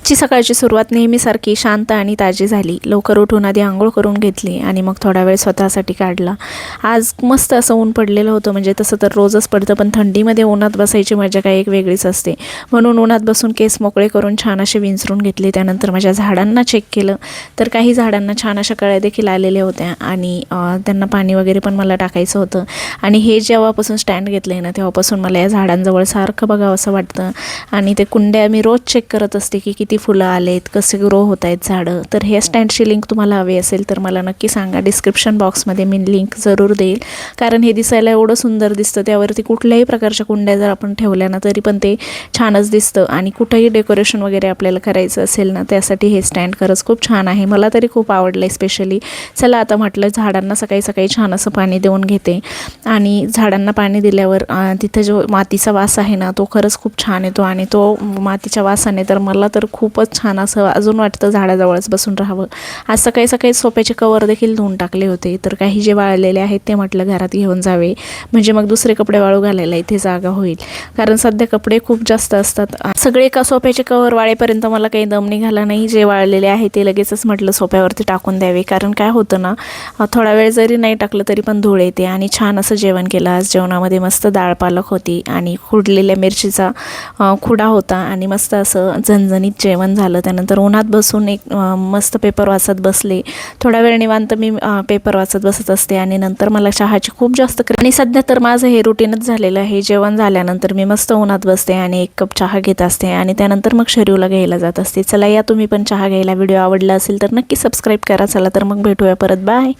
आजची सकाळची सुरुवात नेहमीसारखी शांत आणि ताजी झाली। लवकर उठून आधी आंघोळ करून घेतली आणि मग थोडा वेळ स्वतःसाठी काढला। आज मस्त असं ऊन पडलेलं होतं, म्हणजे तसं तर रोजच पडतं, पण थंडीमध्ये उन्हात बसायची मजा काही एक वेगळीच असते। म्हणून उन्हात बसून केस मोकळे करून छान असे विंचरून घेतले। त्यानंतर माझ्या झाडांना चेक केलं तर काही झाडांना छान अशा कळ्या देखील आलेल्या होत्या आणि त्यांना पाणी वगैरे पण मला टाकायचं होतं। आणि हे जेव्हापासून स्टँड घेतलं ना तेव्हापासून मला या झाडांजवळ सारखं बघावं असं वाटतं आणि ते कुंड्या मी रोज चेक करत असते की किती फुलं आलेत, कसे ग्रो होत आहेत झाडं। तर हे स्टँडची लिंक तुम्हाला हवी असेल तर मला नक्की सांगा, डिस्क्रिप्शन बॉक्समध्ये मी लिंक जरूर देईल, कारण हे दिसायला एवढं सुंदर दिसतं। त्यावरती कुठल्याही प्रकारच्या कुंड्या जर आपण ठेवल्या ना तरी पण ते छानच दिसतं आणि कुठंही डेकोरेशन वगैरे आपल्याला करायचं असेल ना त्यासाठी हे स्टँड खरंच खूप छान आहे, मला तरी खूप आवडलं आहे स्पेशली। चला आता म्हटलं झाडांना सकाळी सकाळी छान असं पाणी देऊन घेते आणि झाडांना पाणी दिल्यावर तिथं जो मातीचा वास आहे ना तो खरंच खूप छान येतो आणि तो मातीच्या वासाने तर मला तर खूपच छान असं अजून वाटतं झाडाजवळच बसून राहावं। आज सकाळी सकाळी सोफ्याचे कवर देखील धुवून टाकले होते, तर काही जे वाळलेले आहेत ते म्हटलं घरात घेऊन जावे, म्हणजे मग दुसरे कपडे वाळू घालायला इथे जागा होईल, कारण सध्या कपडे खूप जास्त असतात। सगळे एका सोफ्याचे कवर वाळेपर्यंत मला काही दम निघाला नाही। जे वाळलेले आहे ते लगेचच म्हटलं सोफ्यावरती टाकून द्यावे, कारण काय होतं ना थोडा वेळ जरी नाही टाकलं तरी पण धूळ येते। आणि छान असं जेवण केलं आज। जेवणामध्ये मस्त डाळ पालक होती आणि खुडलेल्या मिरचीचा खुडा होता आणि मस्त असं झणझणीत जेवण झालं। त्यानंतर उन्हात बसून एक मस्त पेपर वाचत बसले। थोडा वेळ निवांत मी पेपर वाचत बसत असते आणि नंतर मला चहाची खूप जास्त आणि सध्या तर माझं हे रुटीनच झालेलं आहे। जेवण झाल्यानंतर मी मस्त उन्हात बसते आणि एक कप चहा घेत असते आणि त्यानंतर मग शरीरला घ्यायला जात असते। चला या तुम्ही पण चहा घ्यायला। व्हिडिओ आवडला असेल तर नक्की सबस्क्राईब करा। चला तर मग भेटूया परत, बाय।